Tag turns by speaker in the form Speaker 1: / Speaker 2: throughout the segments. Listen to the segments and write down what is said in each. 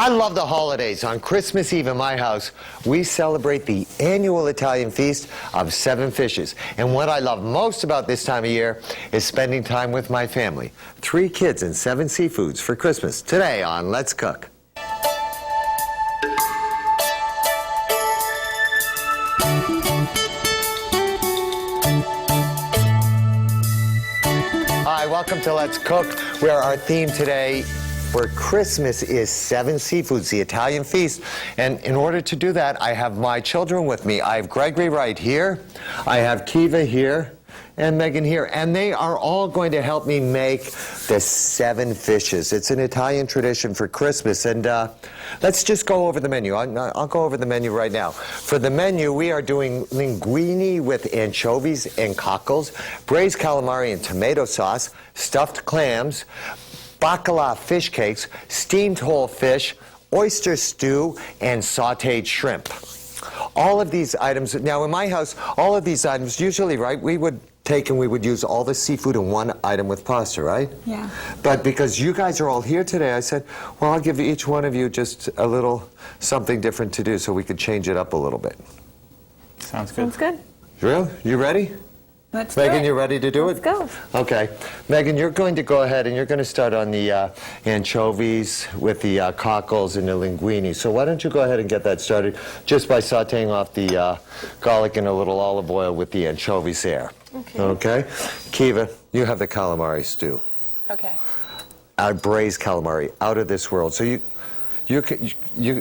Speaker 1: I love the holidays. On Christmas Eve in my house, we celebrate the annual Italian feast of 7 fishes. And what I love most about this time of year is spending time with my family. 3 kids and 7 seafoods for Christmas. Today on Let's Cook. Hi, welcome to Let's Cook, where our theme today for Christmas is 7 seafoods, the Italian feast. And in order to do that, I have my children with me. I have Gregory right here, I have Kiva here, and Megan here. And they are all going to help me make the 7 fishes. It's an Italian tradition for Christmas. And let's just go over the menu. I'll go over the menu right now. For the menu, we are doing linguine with anchovies and cockles, braised calamari and tomato sauce, stuffed clams, bacala fish cakes, steamed whole fish, oyster stew, and sautéed shrimp. All of these items, now in my house, all of these items, usually, right, we would take and we would use all the seafood in one item with pasta, right?
Speaker 2: Yeah.
Speaker 1: But because you guys are all here today, I said, well, I'll give each one of you just a little something different to do so we could change it up a little bit.
Speaker 3: Sounds good.
Speaker 2: Sounds good.
Speaker 1: Really? You ready?
Speaker 2: Let's do
Speaker 1: Megan,
Speaker 2: it.
Speaker 1: you ready to do
Speaker 2: Let's
Speaker 1: it?
Speaker 2: go.
Speaker 1: Okay. Megan, you're going to go ahead and you're going to start on the anchovies with the cockles and the linguine. So why don't you go ahead and get that started just by sauteing off the garlic and a little olive oil with the anchovies there.
Speaker 2: Okay.
Speaker 1: Okay? Kiva, you have the calamari stew.
Speaker 2: Okay.
Speaker 1: Our braised calamari, out of this world. So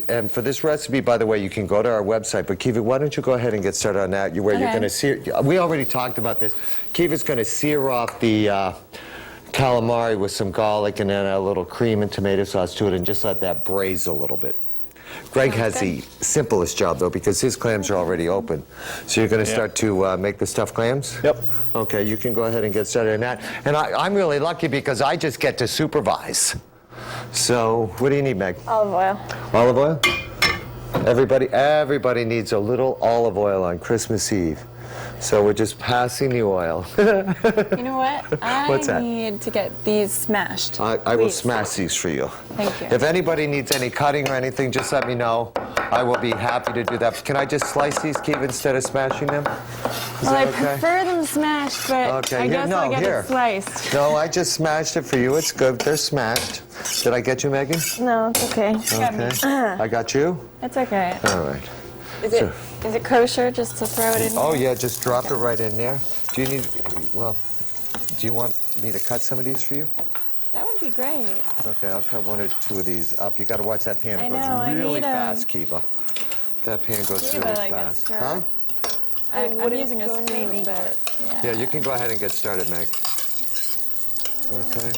Speaker 1: and for this recipe, by the way, you can go to our website. But Kiva, why don't you go ahead and get started on that? Where you're going to sear. We already talked about this. Kiva's going to sear off the calamari with some garlic and then a little cream and tomato sauce to it, and just let that braise a little bit. Greg has the simplest job though, because his clams are already open. So you're going to start to make the stuffed clams?
Speaker 3: Yep.
Speaker 1: Okay, you can go ahead and get started on that. And I'm really lucky because I just get to supervise. So, what do you need, Meg?
Speaker 2: Olive oil.
Speaker 1: Olive oil? Everybody needs a little olive oil on Christmas Eve. So we're just passing the oil.
Speaker 2: You know what?
Speaker 1: What's that?
Speaker 2: I need to get these smashed.
Speaker 1: I will smash these for you.
Speaker 2: Thank you.
Speaker 1: If anybody needs any cutting or anything, just let me know. I will be happy to do that. Can I just slice these, Kiva, instead of smashing them? Is
Speaker 2: Well,
Speaker 1: that
Speaker 2: I
Speaker 1: okay?
Speaker 2: prefer them smashed, but
Speaker 1: Okay,
Speaker 2: I guess I'll get it sliced.
Speaker 1: No, I just smashed it for you. It's good. They're smashed. Did I get you, Megan?
Speaker 2: No, it's okay.
Speaker 1: Okay. I got you?
Speaker 2: It's okay.
Speaker 1: All right.
Speaker 2: Is it kosher just to throw it in?
Speaker 1: Oh, yeah, just drop it right in there. Do you want me to cut some of these for you?
Speaker 2: That would be great.
Speaker 1: Okay, I'll cut 1 or 2 of these up. You got to watch that pan. It
Speaker 2: I
Speaker 1: goes
Speaker 2: know, I
Speaker 1: really
Speaker 2: need
Speaker 1: fast, Kiva. That pan goes
Speaker 2: Give
Speaker 1: really
Speaker 2: it like a
Speaker 1: fast.
Speaker 2: stir.
Speaker 1: Huh?
Speaker 2: I'm using a spoon,
Speaker 4: maybe?
Speaker 2: but yeah.
Speaker 1: Yeah, you can go ahead and get started, Meg. Okay.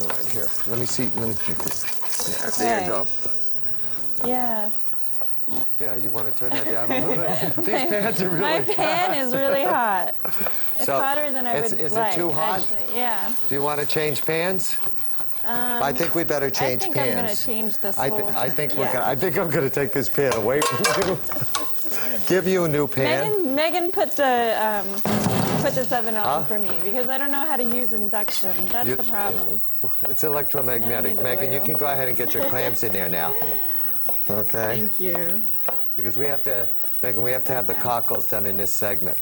Speaker 1: All right, here. Let me see this. Yeah, there you go.
Speaker 2: Yeah.
Speaker 1: Yeah, you want to turn that down a little bit? These pans are really
Speaker 2: My pan is really hot. It's
Speaker 1: So,
Speaker 2: hotter than I would
Speaker 1: is
Speaker 2: like.
Speaker 1: it too hot?
Speaker 2: Actually. Yeah.
Speaker 1: Do you want to change pans? I think we better change
Speaker 2: I think
Speaker 1: pans.
Speaker 2: I'm going to change this
Speaker 1: I
Speaker 2: whole...
Speaker 1: think I'm going to take this pan away from you. Give you a new pan.
Speaker 2: Megan put this oven on for me because I don't know how to use induction. That's the problem.
Speaker 1: It's electromagnetic.
Speaker 2: No,
Speaker 1: Megan, you can go ahead and get your clams in there now. Okay?
Speaker 2: Thank you.
Speaker 1: Because Megan, we have to have the cockles done in this segment.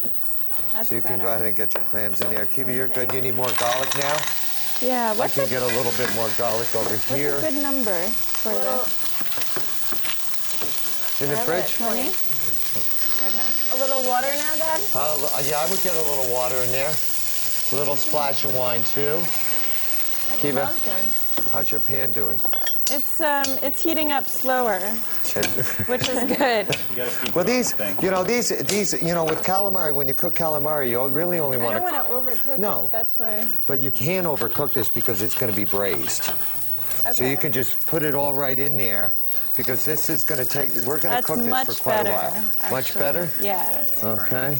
Speaker 2: That's
Speaker 1: So you can
Speaker 2: better.
Speaker 1: go ahead and get your clams in there. Kiva, you're good. You need more garlic now?
Speaker 2: Yeah,
Speaker 1: I
Speaker 2: what's
Speaker 1: can get a little bit more garlic over here.
Speaker 2: a good number for this?
Speaker 1: In the fridge?
Speaker 2: 20? Okay.
Speaker 4: A little water now, Dad?
Speaker 1: Yeah, I would get a little water in there. A little splash of wine, too. Kiva,
Speaker 2: Smells good.
Speaker 1: how's your pan doing?
Speaker 2: It's heating up slower, which is good.
Speaker 3: You gotta keep
Speaker 1: Well,
Speaker 3: it on
Speaker 1: these,
Speaker 3: the thing.
Speaker 1: with calamari, when you cook calamari, you really only
Speaker 2: I
Speaker 1: want
Speaker 2: don't
Speaker 1: to...
Speaker 2: want to overcook
Speaker 1: No.
Speaker 2: it. That's why.
Speaker 1: But you can overcook this because it's going to be braised. So you can just put it all right in there because this is going to take... We're going to
Speaker 2: That's
Speaker 1: cook this
Speaker 2: much
Speaker 1: for quite
Speaker 2: better,
Speaker 1: a while. Much
Speaker 2: actually.
Speaker 1: better?
Speaker 2: Yeah.
Speaker 1: Okay.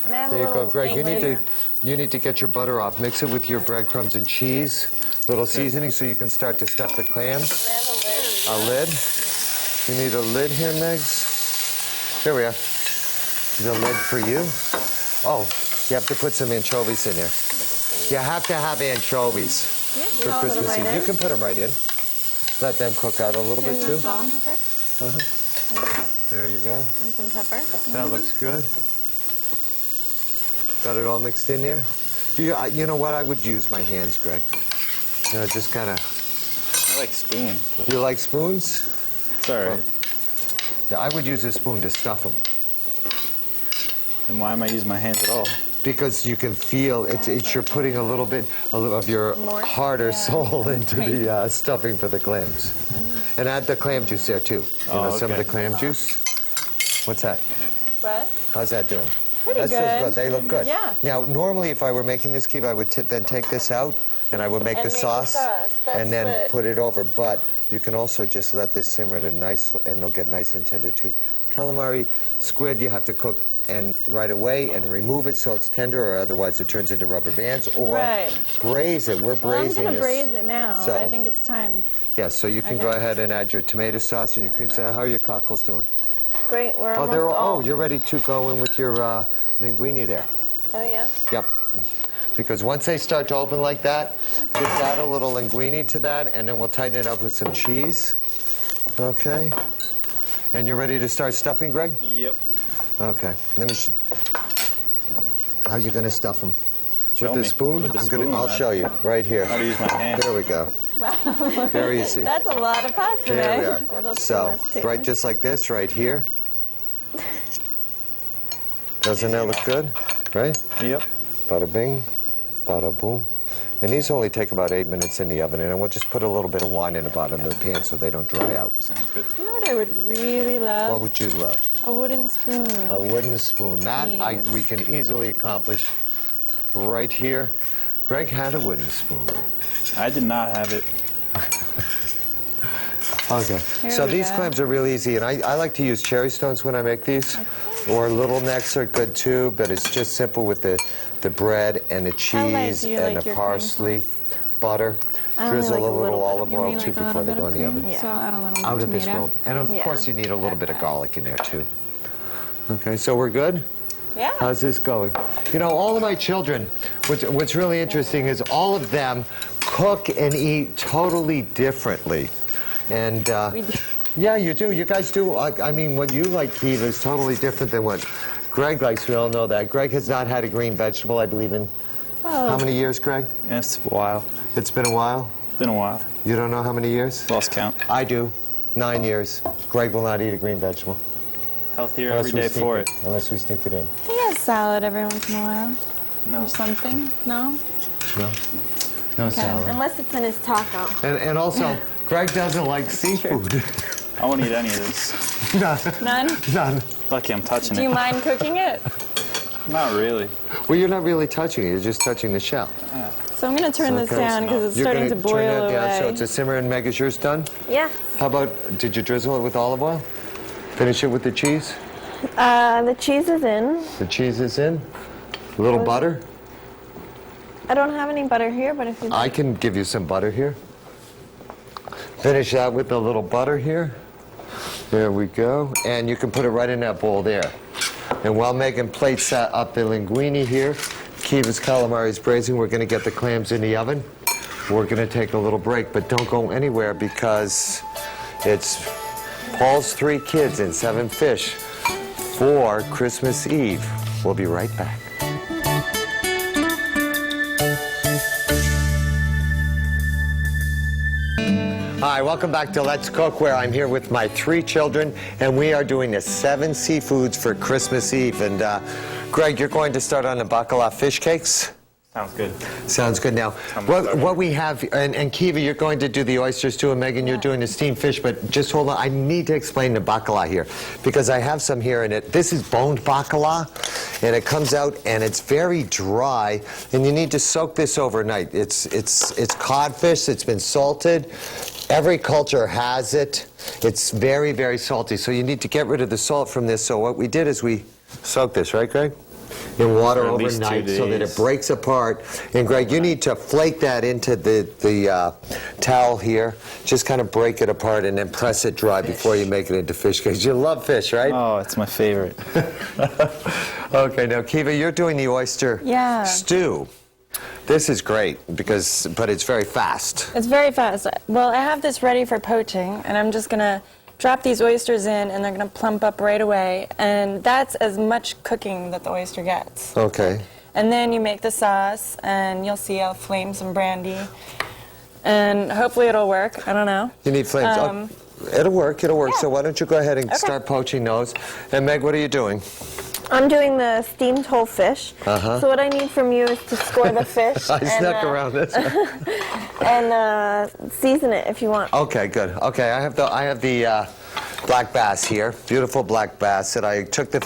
Speaker 4: May I have
Speaker 1: There
Speaker 4: a
Speaker 1: you go,
Speaker 4: little
Speaker 1: Greg.
Speaker 4: thing
Speaker 1: You need to get your butter off. Mix it with your breadcrumbs and cheese, little seasoning, so you can start to stuff the clams.
Speaker 4: May I have a lid?
Speaker 1: A lid? You need a lid here, Megs? There we are. There's a lid for you. Oh, you have to put some anchovies in there. You have to have anchovies. for Christmas Eve. You can put them right in. Let them cook out a little bit too.
Speaker 2: Salt and pepper.
Speaker 1: There you go.
Speaker 2: And some pepper.
Speaker 1: That looks good. Got it all mixed in there. You know what? I would use my hands, Greg. You know, just kind of.
Speaker 3: I like spoons. But
Speaker 1: You like spoons?
Speaker 3: it's all right.
Speaker 1: Yeah, I would use a spoon to stuff them
Speaker 3: And why am I using my hands at all?
Speaker 1: because you can feel you're putting a little of your heart or soul into the stuffing for the clams. And add the clam juice there too. You know, some of the clam juice. What's that?
Speaker 2: What?
Speaker 1: How's that doing?
Speaker 2: Pretty
Speaker 1: That feels
Speaker 2: good.
Speaker 1: good. They look good.
Speaker 2: Yeah.
Speaker 1: Now, normally if I were making this, Kiva, I would then take this out and I would make the
Speaker 4: make the
Speaker 1: sauce
Speaker 4: sauce. That's
Speaker 1: and then
Speaker 4: what-
Speaker 1: put it over. But you can also just let this simmer at a nice, and they'll get nice and tender too. Calamari, squid, you have to cook and right away and remove it so it's tender, or otherwise it turns into rubber bands. Or
Speaker 2: Right.
Speaker 1: braise it. We're
Speaker 2: Well, I'm
Speaker 1: braising
Speaker 2: gonna
Speaker 1: this.
Speaker 2: braise it now.
Speaker 1: So-
Speaker 2: I think it's time.
Speaker 1: Yeah, so you can
Speaker 2: Okay.
Speaker 1: go ahead and add your tomato sauce and your cream sauce. How are your cockles doing?
Speaker 4: Great, we're
Speaker 1: Oh,
Speaker 4: almost
Speaker 1: they're
Speaker 4: all.
Speaker 1: oh, you're ready to go in with your linguine there.
Speaker 4: Oh, yeah?
Speaker 1: Yep. Because once they start to open like that, just add a little linguine to that, and then we'll tighten it up with some cheese. Okay. And you're ready to start stuffing, Greg?
Speaker 3: Yep.
Speaker 1: Okay. Let me. How are you going to stuff them?
Speaker 3: Show
Speaker 1: With the
Speaker 3: me.
Speaker 1: spoon?
Speaker 3: With the
Speaker 1: I'm gonna.
Speaker 3: spoon,
Speaker 1: I'll show you right here.
Speaker 3: How to use my hand.
Speaker 1: There we go.
Speaker 2: Wow.
Speaker 1: Very easy.
Speaker 2: That's a lot of pasta,
Speaker 1: There we
Speaker 2: right?
Speaker 1: are.
Speaker 2: A little
Speaker 1: So,
Speaker 2: too much, too.
Speaker 1: right, just like this, right here. Doesn't that look good? Right?
Speaker 3: Yep.
Speaker 1: Bada bing, bada boom. And these only take about 8 minutes in the oven, and we'll just put a little bit of wine in the bottom of the pan so they don't dry out.
Speaker 3: Sounds good.
Speaker 2: You know what I would really love?
Speaker 1: What would you love?
Speaker 2: A wooden spoon.
Speaker 1: A wooden spoon. That
Speaker 2: Yes.
Speaker 1: we can easily accomplish right here. Greg had a wooden spoon.
Speaker 3: I did not have it.
Speaker 1: Okay.
Speaker 2: Here
Speaker 1: So
Speaker 2: we
Speaker 1: these
Speaker 2: go.
Speaker 1: clams are really easy, and I like to use cherry stones when I make these. Or little necks are good too, but it's just simple with the bread and the
Speaker 2: How light
Speaker 1: cheese
Speaker 2: do you
Speaker 1: and
Speaker 2: like
Speaker 1: the
Speaker 2: your cream?
Speaker 1: parsley, butter.
Speaker 2: I only
Speaker 1: Drizzle
Speaker 2: like
Speaker 1: a little olive
Speaker 2: You
Speaker 1: oil
Speaker 2: mean
Speaker 1: too
Speaker 2: like a
Speaker 1: before
Speaker 2: little
Speaker 1: they
Speaker 2: bit
Speaker 1: go
Speaker 2: of
Speaker 1: in the oven.
Speaker 2: cream?
Speaker 4: Yeah.
Speaker 2: So I'll add a little
Speaker 1: Out
Speaker 2: more
Speaker 1: of this
Speaker 2: tomato.
Speaker 1: world. And of
Speaker 4: Yeah.
Speaker 1: course you need a little bit of garlic in there too. Okay, so we're good?
Speaker 2: Yeah.
Speaker 1: How's this going? You know, all of my children, what's really interesting is all of them cook and eat totally differently. And
Speaker 2: We do.
Speaker 1: yeah, you do. You guys do. I mean, what you like, Kiva, is totally different than what Greg likes. We all know that. Greg has not had a green vegetable, I believe, in how many years, Greg?
Speaker 3: Yeah, it's a while.
Speaker 1: It's been a while.
Speaker 3: It's been a while.
Speaker 1: You don't know how many years?
Speaker 3: Lost count.
Speaker 1: I do. 9 years. Greg will not eat a green vegetable.
Speaker 3: Healthier every day
Speaker 1: sneak
Speaker 3: for it.
Speaker 1: Unless we sneak it in.
Speaker 2: He has salad every once in a while.
Speaker 3: No.
Speaker 2: Or something. No?
Speaker 1: No? No salad.
Speaker 4: Unless it's in his taco.
Speaker 1: And also, Greg doesn't like seafood.
Speaker 3: I won't eat any of this.
Speaker 2: None?
Speaker 1: None.
Speaker 3: Lucky I'm touching
Speaker 2: Do you
Speaker 3: it.
Speaker 2: mind cooking it?
Speaker 3: Not really.
Speaker 1: Well, you're not really touching it. You're just touching the shell.
Speaker 2: So I'm going to turn this
Speaker 1: Okay.
Speaker 2: down because it's
Speaker 1: You're
Speaker 2: starting
Speaker 1: gonna
Speaker 2: to boil
Speaker 1: turn that
Speaker 2: away.
Speaker 1: down so it's a simmer, and Meg, is yours done?
Speaker 4: Yes.
Speaker 1: How about, did you drizzle it with olive oil? Finish it with the cheese?
Speaker 4: The cheese is in.
Speaker 1: The cheese is in. A little butter?
Speaker 4: I don't have any butter here, but if you
Speaker 1: I can give you some butter here. Finish that with a little butter here. There we go. And you can put it right in that bowl there. And while Megan plates up the linguine here, Kiva's calamari is braising, we're going to get the clams in the oven. We're going to take a little break, but don't go anywhere because it's Paul's 3 kids and 7 fish for Christmas Eve. We'll be right back. Hi, welcome back to Let's Cook, where I'm here with my 3 children, and we are doing the 7 seafoods for Christmas Eve. And Greg, you're going to start on the bacala fish cakes?
Speaker 3: Sounds good.
Speaker 1: Sounds good. Now, what we have, and Kiva, you're going to do the oysters too, and Megan, you're doing the steamed fish, but just hold on. I need to explain the bacala here, because I have some here, and this is boned bacala, and it comes out, and it's very dry, and you need to soak this overnight. It's codfish. It's been salted. Every culture has it. It's very, very salty, so you need to get rid of the salt from this. So what we did is we soaked this, right, Greg? In water
Speaker 3: For at least 2
Speaker 1: overnight so that it
Speaker 3: days.
Speaker 1: breaks apart. And Greg, you need to flake that into the towel here. Just kind of break it apart and then press it dry before you make it into fish cakes. You love fish, right?
Speaker 3: Oh, it's my favorite.
Speaker 1: Okay, now Kiva, you're doing the oyster
Speaker 2: Yeah.
Speaker 1: stew. This is great but it's very fast.
Speaker 2: It's very fast. Well, I have this ready for poaching, and I'm just going to drop these oysters in, and they're going to plump up right away. And that's as much cooking that the oyster gets.
Speaker 1: Okay.
Speaker 2: And then you make the sauce, and you'll see I'll flame some brandy. And hopefully it'll work. I don't know.
Speaker 1: You need flames. It'll work. Yeah. So why don't you go ahead and
Speaker 2: Okay.
Speaker 1: start poaching those. And Meg, what are you doing?
Speaker 4: I'm doing the steamed whole fish.
Speaker 1: Uh-huh.
Speaker 4: So what I need from you is to score the fish
Speaker 1: I snuck around this.
Speaker 4: and season it if you want.
Speaker 1: Okay, good. Okay, I have the black bass here. Beautiful black bass that I took the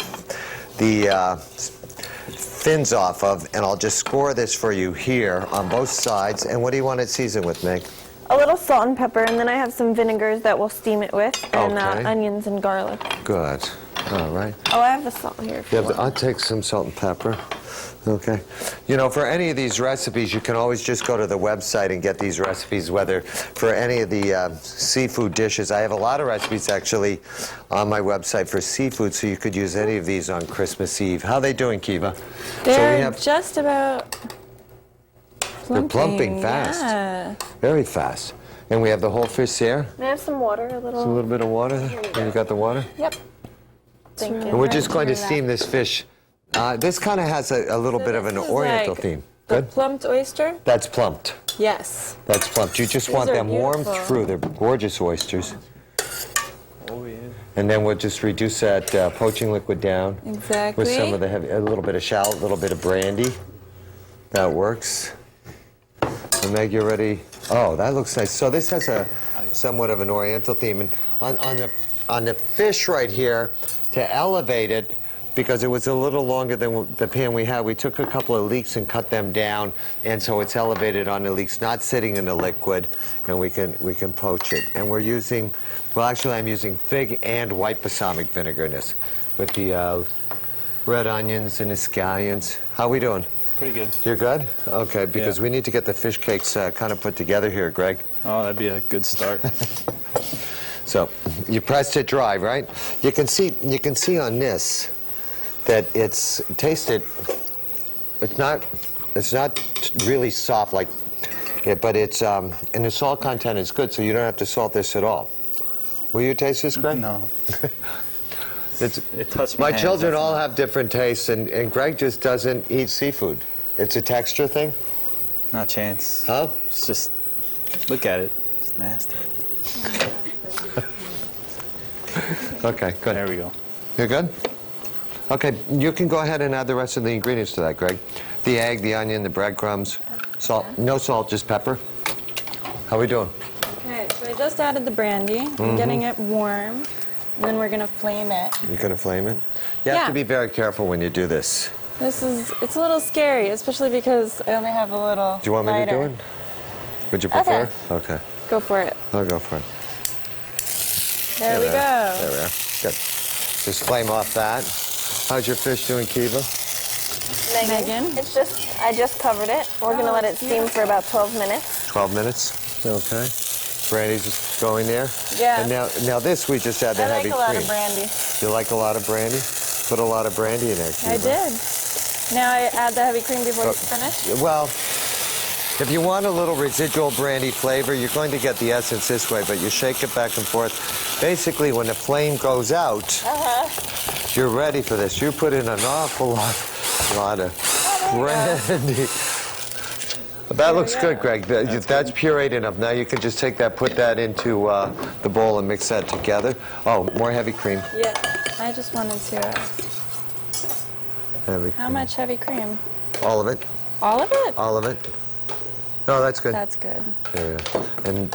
Speaker 1: fins off of, and I'll just score this for you here on both sides. And what do you want it seasoned with, Meg?
Speaker 4: A little salt and pepper, and then I have some vinegars that we'll steam it with, and
Speaker 1: Okay.
Speaker 4: onions and garlic.
Speaker 1: Good. All right.
Speaker 4: Oh, I have the salt here if you want.
Speaker 1: I'll take some salt and pepper. Okay. You know, for any of these recipes, you can always just go to the website and get these recipes, whether for any of the seafood dishes. I have a lot of recipes, actually, on my website for seafood, so you could use any of these on Christmas Eve. How are they doing, Kiva?
Speaker 2: They're just about
Speaker 1: They're plumping fast.
Speaker 2: Yeah.
Speaker 1: Very fast. And we have the whole fish there.
Speaker 4: May I have some water? A
Speaker 1: A little bit of water. And you got the water?
Speaker 2: Yep.
Speaker 4: Thank you.
Speaker 1: And we're just going to steam this fish. This kind of has a little bit of an
Speaker 2: This is
Speaker 1: oriental
Speaker 2: like
Speaker 1: theme.
Speaker 2: The
Speaker 1: Good?
Speaker 2: plumped oyster?
Speaker 1: That's plumped.
Speaker 2: Yes.
Speaker 1: That's plumped. You just
Speaker 2: These
Speaker 1: want
Speaker 2: are
Speaker 1: them warmed
Speaker 2: beautiful.
Speaker 1: through. They're gorgeous oysters.
Speaker 3: Oh, yeah.
Speaker 1: And then we'll just reduce that poaching liquid down
Speaker 2: Exactly.
Speaker 1: with some of the heavy, a little bit of shallot, a little bit of brandy. That works. And Meg, you ready? Oh, that looks nice. So this has a somewhat of an oriental theme. And on the fish right here, to elevate it, because it was a little longer than the pan we had, we took a couple of leeks and cut them down, and so it's elevated on the leeks, not sitting in the liquid, and we can poach it. And we're using, well, actually I'm using fig and white balsamic vinegar in this, with the red onions and the scallions. How we doing?
Speaker 3: Pretty good.
Speaker 1: You're good? Okay, because
Speaker 3: Yeah.
Speaker 1: we need to get the fish cakes kind of put together here, Greg.
Speaker 3: Oh, that'd be a good start.
Speaker 1: So you pressed it dry, right? You can see on this that it's tasted. It's not really soft like it, but it's and the salt content is good, so you don't have to salt this at all. Will you taste this, Greg?
Speaker 3: No.
Speaker 1: It
Speaker 3: touched
Speaker 1: my
Speaker 3: my hands,
Speaker 1: children all
Speaker 3: definitely.
Speaker 1: have different tastes, and Greg just doesn't eat seafood. It's a texture thing,
Speaker 3: Not a chance.
Speaker 1: huh?
Speaker 3: It's just, look at it. It's nasty.
Speaker 1: Okay, good.
Speaker 3: There we go.
Speaker 1: You're good? Okay, you can go ahead and add the rest of the ingredients to that, Greg. The egg, the onion, the breadcrumbs, salt. No salt, just pepper. How we doing?
Speaker 2: Okay, so I just added the brandy. I'm getting it warm. And then we're going to flame it.
Speaker 1: You're gonna flame it? You have
Speaker 2: Yeah.
Speaker 1: to be very careful when you do this.
Speaker 2: It's a little scary, especially because I only have a little
Speaker 1: Do you want me to do
Speaker 2: lighter.
Speaker 1: it? Would you prefer?
Speaker 2: Okay.
Speaker 1: Okay,
Speaker 2: Go for it.
Speaker 1: I'll go for it.
Speaker 2: There we
Speaker 1: are.
Speaker 2: go.
Speaker 1: There we are. Good. Just flame off that. How's your fish doing, Kiva?
Speaker 2: Megan?
Speaker 4: I just covered it. We're gonna let it steam for about 12 minutes.
Speaker 1: 12 minutes. Okay. Brandy's just going there.
Speaker 2: Yeah.
Speaker 1: And now this we just add the
Speaker 2: I
Speaker 1: heavy
Speaker 2: like a lot
Speaker 1: cream.
Speaker 2: of brandy.
Speaker 1: You like a lot of brandy? Put a lot of brandy in there, Kiva.
Speaker 2: I did. Now I add the heavy cream before
Speaker 1: Oh.
Speaker 2: it's finished.
Speaker 1: Well, if you want a little residual brandy flavor, you're going to get the essence this way, but you shake it back and forth. Basically, when the flame goes out, you're ready for this. You put in an awful lot of brandy. That looks good, Greg. That's pureed enough. Now you can just take that, put that into the bowl and mix that together. Oh, more heavy cream.
Speaker 2: Yeah. I just wanted to.
Speaker 1: Heavy
Speaker 2: How
Speaker 1: cream.
Speaker 2: much heavy cream?
Speaker 1: All of it.
Speaker 2: All of it?
Speaker 1: All of it. Oh, that's good.
Speaker 2: That's good.
Speaker 1: There we go.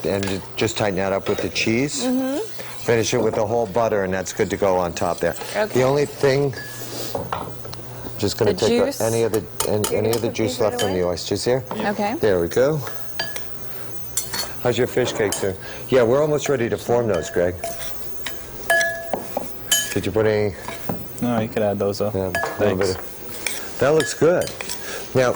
Speaker 1: And you just tighten that up with the cheese. Mm-hmm. Finish it with the whole butter, and that's good to go on top there.
Speaker 2: Okay.
Speaker 1: The only thing, just going
Speaker 2: The
Speaker 1: to take
Speaker 2: juice?
Speaker 1: any of the juice left from the oysters here.
Speaker 2: Okay.
Speaker 1: There we go. How's your fish cakes there? Yeah, we're almost ready to form those, Greg. Did you put any?
Speaker 3: No, you could add those up.
Speaker 1: Yeah, a little
Speaker 3: Thanks.
Speaker 1: bit of- that looks good. Now,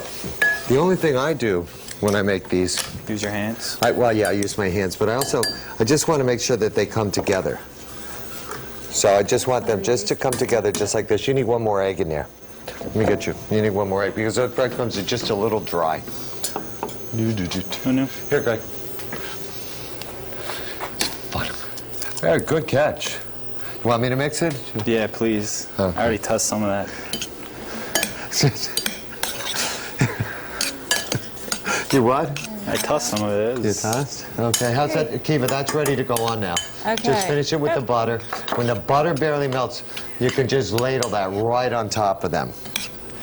Speaker 1: the only thing I do when I make these,
Speaker 3: Use your hands.
Speaker 1: I use my hands, but I just want to make sure that they come together. So I just want them just to come together just like this. You need one more egg in there. Let me get you. You need one more egg because those breadcrumbs are just a little dry.
Speaker 3: Who knew?
Speaker 1: Here, Greg. Fun. Very good catch. You want me to mix it?
Speaker 3: Yeah, please.
Speaker 1: Okay.
Speaker 3: I already touched some of that.
Speaker 1: You what?
Speaker 3: I tossed some of it.
Speaker 1: You tossed? Okay, how's that? Kiva, that's ready to go on now.
Speaker 2: Okay.
Speaker 1: Just finish it with the butter. When the butter barely melts, you can just ladle that right on top of them.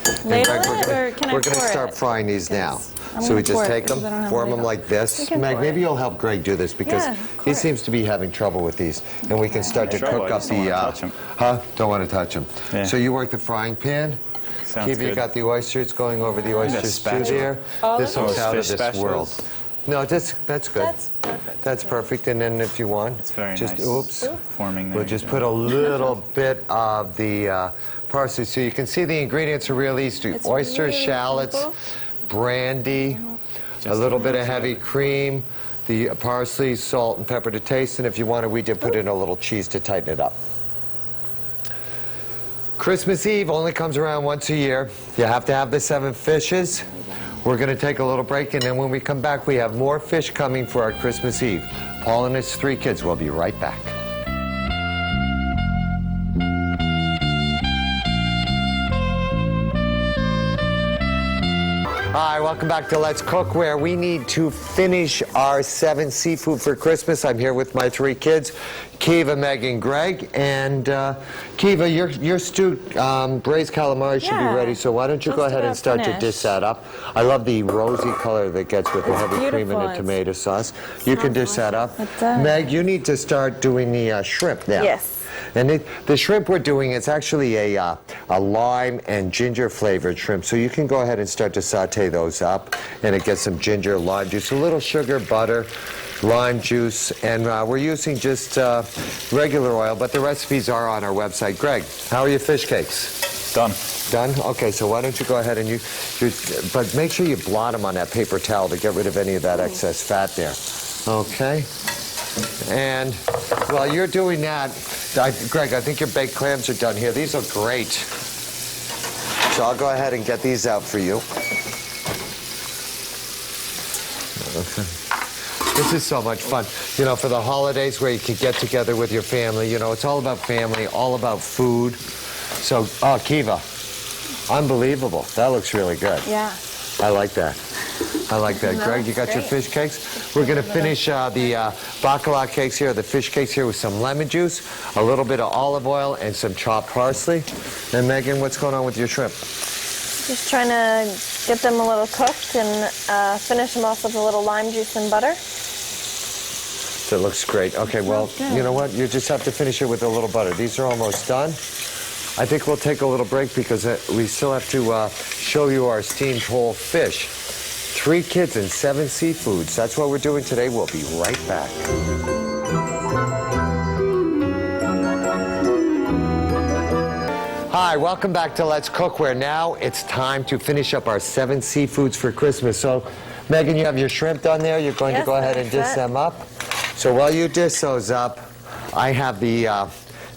Speaker 1: And
Speaker 2: Ladle
Speaker 1: Greg,
Speaker 2: it, or can I
Speaker 1: we're gonna
Speaker 2: pour
Speaker 1: start
Speaker 2: it?
Speaker 1: frying these now.
Speaker 2: I'm
Speaker 1: So we
Speaker 2: gonna pour
Speaker 1: just
Speaker 2: it
Speaker 1: take
Speaker 2: because I don't
Speaker 1: them,
Speaker 2: have a
Speaker 1: form them
Speaker 2: ladle.
Speaker 1: like this.
Speaker 4: You can
Speaker 1: Meg,
Speaker 4: pour
Speaker 1: maybe
Speaker 4: it.
Speaker 1: you'll help Greg do this because
Speaker 4: Yeah, of
Speaker 1: he
Speaker 4: course.
Speaker 1: seems to be having trouble with these. And we can start to
Speaker 3: Trouble,
Speaker 1: cook
Speaker 3: I
Speaker 1: up
Speaker 3: just don't
Speaker 1: the,
Speaker 3: wanna touch 'em.
Speaker 1: huh? Don't want to touch them.
Speaker 3: Yeah.
Speaker 1: So you work the frying pan.
Speaker 3: Sounds
Speaker 1: Kiva, you
Speaker 3: good.
Speaker 1: got the oysters going over the oysters too
Speaker 3: spatula.
Speaker 1: there.
Speaker 2: All
Speaker 1: This
Speaker 2: of
Speaker 1: looks
Speaker 3: those
Speaker 1: out of
Speaker 3: fish
Speaker 1: this world.
Speaker 3: spatulas?
Speaker 1: No, that's good.
Speaker 2: That's perfect.
Speaker 1: That's perfect. And then if you want,
Speaker 3: It's very
Speaker 1: just
Speaker 3: nice.
Speaker 1: oops.
Speaker 3: Forming there.
Speaker 1: We'll just put a little bit of the parsley so you can see the ingredients are real easy.
Speaker 2: It's
Speaker 1: Oysters,
Speaker 2: really
Speaker 1: shallots,
Speaker 2: simple.
Speaker 1: brandy, a
Speaker 3: Just
Speaker 1: little
Speaker 3: a
Speaker 1: bit of
Speaker 3: little
Speaker 1: heavy cream, the parsley, salt, and pepper to taste. And if you wanted, we did put in a little cheese to tighten it up. Christmas Eve only comes around once a year. You have to have the 7 fishes. We're going to take a little break, and then when we come back, we have more fish coming for our Christmas Eve. Paul and his 3 kids will be right back. Hi, welcome back to Let's Cook, where we need to finish our 7 seafood for Christmas. I'm here with my 3 kids, Kiva, Meg, and Greg. And Kiva, your stewed braised calamari should be
Speaker 2: Yeah.
Speaker 1: ready, so why don't you
Speaker 2: Let's
Speaker 1: go
Speaker 2: do
Speaker 1: ahead and
Speaker 2: that
Speaker 1: start to
Speaker 2: finish.
Speaker 1: dish that up. I love the rosy color that gets with the heavy cream and
Speaker 2: beautiful.
Speaker 1: the
Speaker 2: It's-
Speaker 1: tomato sauce. You can dish that up.
Speaker 2: It does.
Speaker 1: Meg, you need to start doing the shrimp now.
Speaker 4: Yes.
Speaker 1: And the shrimp we're doing, it's actually a lime and ginger flavored shrimp. So you can go ahead and start to saute those up. And it gets some ginger, lime juice, a little sugar, butter, lime juice. And we're using just regular oil, but the recipes are on our website. Greg, how are your fish cakes?
Speaker 3: Done.
Speaker 1: Done? Okay, so why don't you go ahead and but make sure you blot them on that paper towel to get rid of any of that excess fat there. Okay? And while you're doing that, Greg, I think your baked clams are done here. These look great. So I'll go ahead and get these out for you. Okay. This is so much fun. You know, for the holidays where you can get together with your family, you know, it's all about family, all about food. So, oh, Kiva, unbelievable. That looks really good.
Speaker 2: Yeah.
Speaker 1: I like that. I like that. Greg, you got your fish cakes? We're going to finish the bacala cakes here, the fish cakes here with some lemon juice, a little bit of olive oil, and some chopped parsley. And Megan, what's going on with your shrimp?
Speaker 4: Just trying to get them a little cooked and finish them off with a little lime juice and butter.
Speaker 1: That looks great. Okay, well,
Speaker 2: Smells good.
Speaker 1: you know what? You just have to finish it with a little butter. These are almost done. I think we'll take a little break because we still have to show you our steamed whole fish. 3 kids and 7 seafoods. That's what we're doing today. We'll be right back. Hi, welcome back to Let's Cook, where now it's time to finish up our 7 seafoods for Christmas. So, Megan, you have your shrimp done there. You're going to
Speaker 4: Yes,
Speaker 1: go ahead
Speaker 4: they're
Speaker 1: and dish
Speaker 4: set.
Speaker 1: them up. So while you dish those up, I have the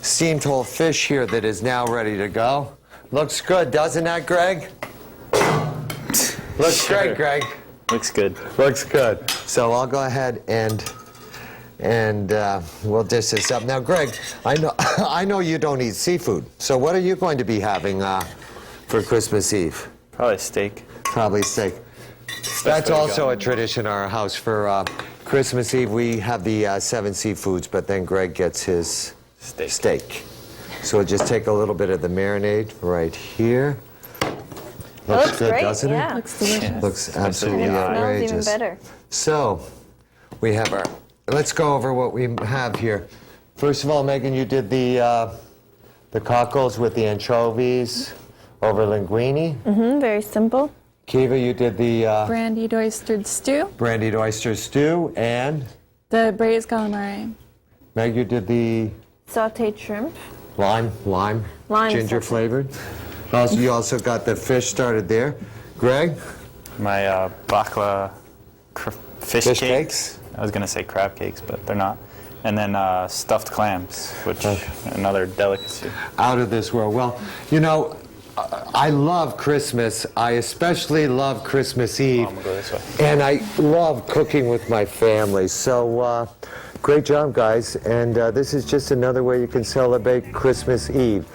Speaker 1: steamed whole fish here that is now ready to go. Looks good, doesn't that, Greg? Looks
Speaker 3: Sure.
Speaker 1: great, Greg.
Speaker 3: Looks good.
Speaker 1: Looks good. So I'll go ahead and we'll dish this up. Now, Greg, I know you don't eat seafood. So what are you going to be having for Christmas Eve?
Speaker 3: Probably steak.
Speaker 1: Probably steak. That's
Speaker 3: way to
Speaker 1: also
Speaker 3: go.
Speaker 1: a tradition in our house. For Christmas Eve, we have the 7 seafoods, but then Greg gets his steak. So we'll just take a little bit of the marinade right here. Looks good,
Speaker 4: great,
Speaker 1: doesn't
Speaker 4: yeah.
Speaker 1: it?
Speaker 2: Looks delicious.
Speaker 1: Looks absolutely
Speaker 3: Yeah.
Speaker 4: Smells
Speaker 1: outrageous.
Speaker 4: even better.
Speaker 1: So, we have our, let's go over what we have here. First of all, Megan, you did the cockles with the anchovies over linguine.
Speaker 4: Very simple.
Speaker 1: Kiva, you did the
Speaker 2: Brandied oyster stew,
Speaker 1: brandied oyster stew, and
Speaker 2: the braised calamari.
Speaker 1: Meg, you did the
Speaker 4: Sauteed shrimp.
Speaker 1: lime ginger
Speaker 4: sauce.
Speaker 1: flavored. Also, you also got the fish started there. Greg,
Speaker 3: My bakla fish
Speaker 1: fish
Speaker 3: cakes.
Speaker 1: cakes.
Speaker 3: I was going to say crab cakes, but they're not. And then stuffed clams, which
Speaker 1: Okay.
Speaker 3: another delicacy.
Speaker 1: Out of this world. Well, you know, I love Christmas. I especially love Christmas Eve.
Speaker 3: I'm gonna go this way.
Speaker 1: And I love cooking with my family. So great job, guys. And this is just another way you can celebrate Christmas Eve.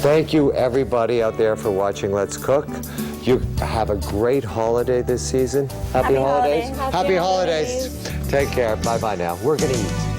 Speaker 1: Thank you, everybody out there, for watching Let's Cook. You have a great holiday this season. Happy holidays.
Speaker 4: Happy
Speaker 1: Happy holidays. Take care. Bye-bye now. We're going to eat.